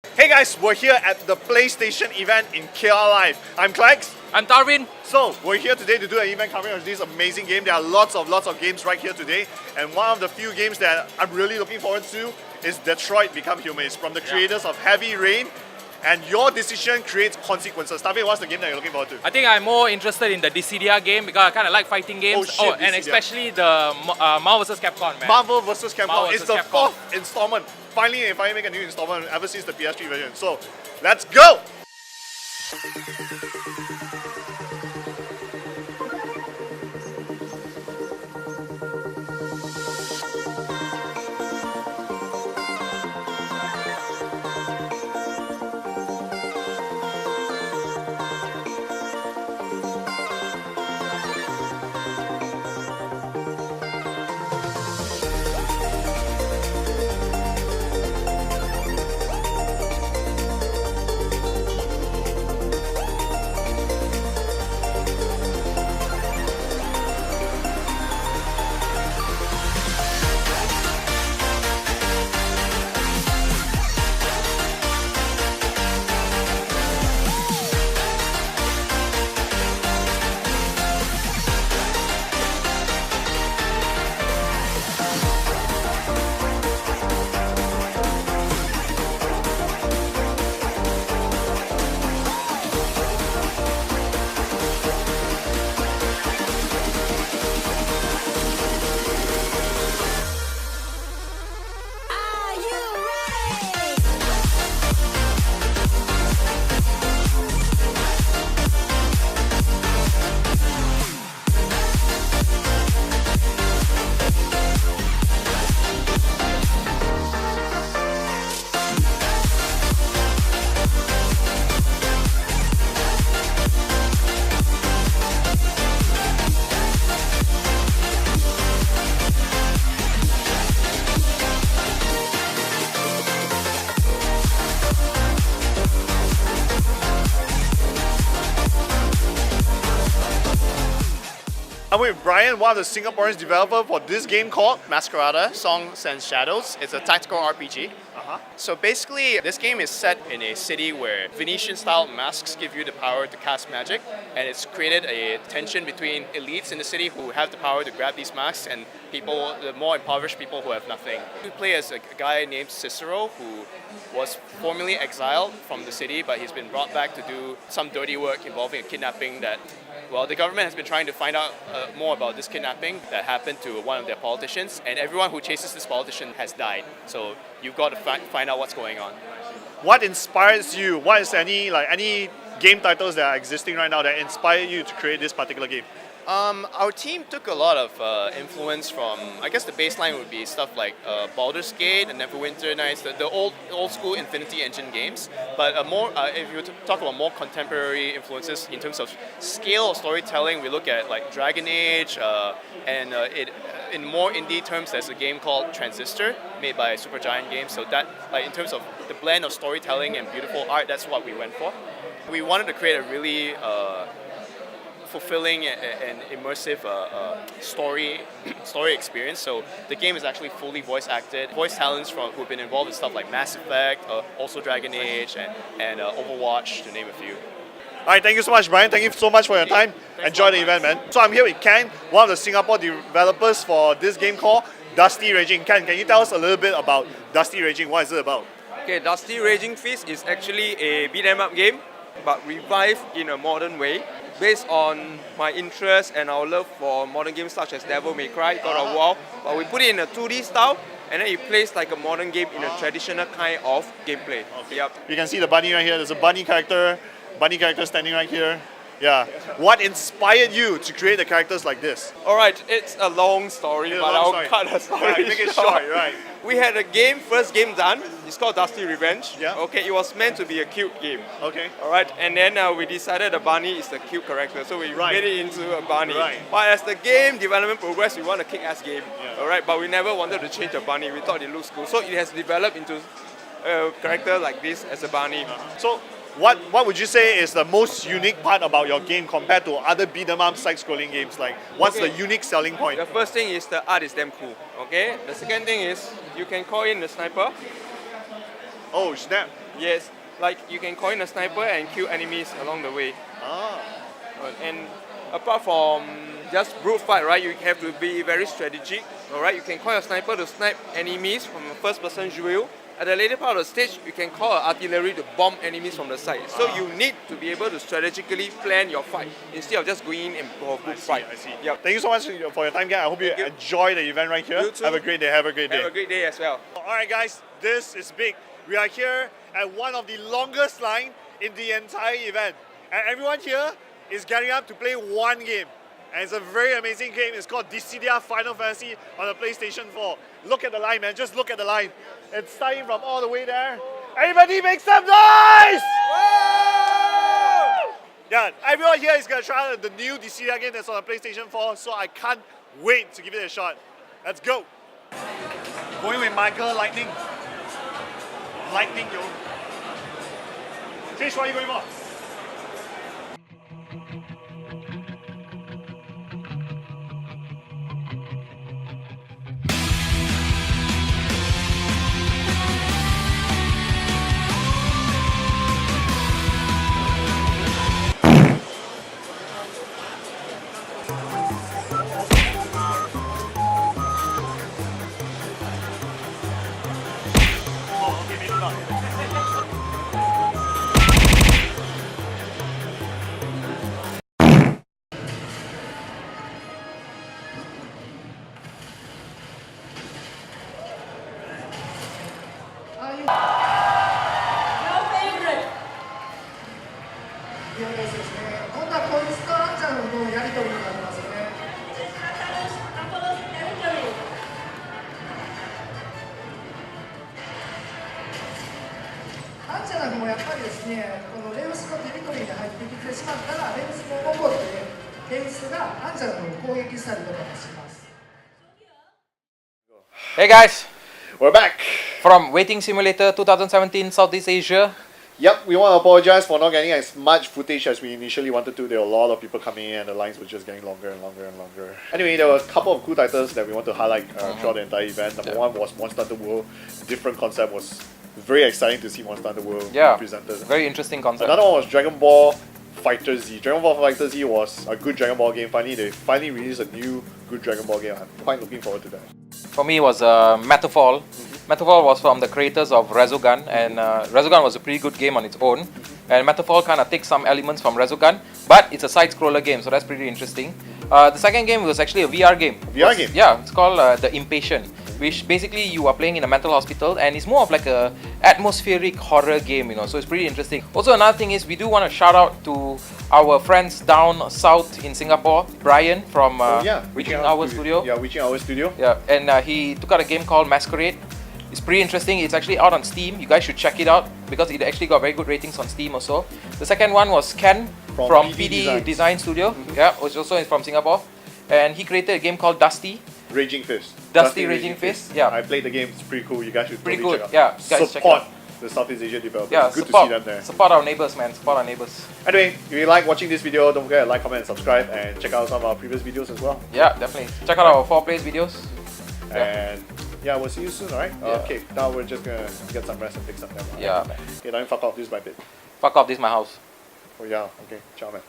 Hey guys, we're here at the PlayStation event in KL Live. I'm Klex. I'm Darwin. So, we're here today to do an event covering of this amazing game. There are lots of games right here today. And one of the few games that I'm really looking forward to is Detroit Become Human. It's from the creators of Heavy Rain. And your decision creates consequences. Tavi, what's the game that you're looking forward to? I think I'm more interested in the Dissidia game because I kind of like fighting games. Oh, and Dissidia. especially the Marvel vs. Capcom, man. Marvel vs. Capcom. Marvel It's vs. the Capcom. fourth installment. Finally, they make a new installment ever since the PS3 version. So, let's go! I'm with Brian, one of the Singaporean developers for this game called Masquerada, Songs and Shadows. It's a tactical RPG. Uh-huh. So basically, this game is set in a city where Venetian-style masks give you the power to cast magic, and it's created a tension between elites in the city who have the power to grab these masks and people, the more impoverished people who have nothing. We play as a guy named Cicero who was formerly exiled from the city, but he's been brought back to do some dirty work involving a kidnapping that, well, the government has been trying to find out more about this kidnapping that happened to one of their politicians, and everyone who chases this politician has died. So you've got to find out what's going on. What inspires you? What is any game titles that are existing right now that inspire you to create this particular game? Our team took a lot of influence from, I guess the baseline would be stuff like Baldur's Gate and Neverwinter Nights, the old school Infinity Engine games. But if you talk about more contemporary influences in terms of scale of storytelling, we look at like Dragon Age, and in more indie terms, there's a game called Transistor, made by Supergiant Games. So that, like, in terms of the blend of storytelling and beautiful art, that's what we went for. We wanted to create a really fulfilling and immersive story experience. So the game is actually fully voice acted. Voice talents who've been involved in stuff like Mass Effect, also Dragon Age, and Overwatch, to name a few. All right, thank you so much, Brian. Thank you so much for your time. Enjoy the event, man. So I'm here with Ken, one of the Singapore developers for this game called Dusty Raging. Ken, can you tell us a little bit about Dusty Raging? What is it about? Okay, Dusty Raging Fist is actually a beat 'em up game, but revived in a modern way. Based on my interest and our love for modern games such as Devil May Cry, God of War, but we put it in a 2D style, and then it plays like a modern game in a traditional kind of gameplay. Okay. Yep. You can see the bunny right here. There's a bunny character standing right here. Yeah. What inspired you to create the characters like this? Alright, it's a long story, but I'll cut the story Right, make it short, right. We had a first game done. It's called Dusty Revenge. Yeah. Okay, it was meant to be a cute game. Okay. Alright, and then we decided the bunny is the cute character, so we Right. made it into a bunny. Right. But as the game development progressed, we want a kick-ass game. Yeah. Alright, but we never wanted to change the bunny. We thought it looks cool, so it has developed into a character like this as a bunny. So, what would you say is the most unique part about your game compared to other beat 'em up side-scrolling games? Like, what's Okay. the unique selling point? The first thing is the art is damn cool. Okay. The second thing is you can call in the sniper. Oh snap! Yes, like you can coin a sniper and kill enemies along the way. Ah. And apart from just brute fight, right, you have to be very strategic. Alright, you can call your sniper to snipe enemies from a first-person view. At the later part of the stage, you can call artillery to bomb enemies from the side. So you need to be able to strategically plan your fight instead of just going in for brute fight. I see. Yep. Thank you so much for your time, guys. I hope you enjoy the event right here. You too. Have a great day. Have a great day. Have a great day as well. Alright guys, this is big. We are here at one of the longest line in the entire event. And everyone here is getting up to play one game. And it's a very amazing game. It's called Dissidia Final Fantasy on the PlayStation 4. Look at the line, man. Just look at the line. It's starting from all the way there. Everybody make some noise! Yeah, everyone here is going to try out the new Dissidia game that's on the PlayStation 4. So I can't wait to give it a shot. Let's go. Going with Michael Lightning. Lightning, yo. Trish, what are you going for? Oh, okay, maybe not. Your favorite. いやですね、今度はこいつとあんちゃんのやりとりになりますよね。 This is Apollo's territory. あんちゃんの方もやっぱりですね、このレウスのテリトリーに入ってきてしまったら、レウスも怒って、レウスがあんちゃんの方を攻撃したりとかもします。 Hey guys, We're back. from Waiting Simulator 2017 Southeast Asia. Yep, we want to apologize for not getting as much footage as we initially wanted to. There were a lot of people coming in and the lines were just getting longer and longer and longer. Anyway, there were a couple of cool titles that we want to highlight throughout the entire event. Number one was Monster Hunter World. Different concept was very exciting to see Monster Hunter World presented. Very interesting concept. Another one was Dragon Ball Fighter Z. Dragon Ball Fighter Z was a good Dragon Ball game. They finally released a new good Dragon Ball game. I'm quite looking forward to that. For me, it was Metafall. Metafall was from the creators of Resogun, and Resogun was a pretty good game on its own. And Metafall kind of takes some elements from Resogun, but it's a side-scroller game, so that's pretty interesting. The second game was actually a VR game. VR game? Yeah, it's called The Impatient, which basically you are playing in a mental hospital, and it's more of like a atmospheric horror game, you know, so it's pretty interesting. Also, another thing is we do want to shout out to our friends down south in Singapore, Brian from Witching Hour Studio. Yeah, Witching Hour Studio. Yeah, and he took out a game called Masquerade. It's pretty interesting. It's actually out on Steam. You guys should check it out because it actually got very good ratings on Steam also. The second one was Ken from PD Design Studio. Yeah, which also is from Singapore. And he created a game called Dusty. Raging Fist. Dusty Raging Fist. Yeah. I played the game. It's pretty cool. You guys should Pretty totally good. check out. Yeah, guys, check it Support out. the Southeast Asia developers. Yeah, Good support, to see them there. support our neighbors, man. Support our neighbors. Anyway, if you like watching this video, don't forget to like, comment, and subscribe, and check out some of our previous videos as well. Yeah, definitely. Check out our FOPlays videos. And yeah, we'll see you soon, alright? Yeah. Okay, now we're just gonna get some rest and take some time. Yeah, man. Okay, now you fuck off. This is my bit. Fuck off, this is my house. Oh yeah, okay. Ciao, man.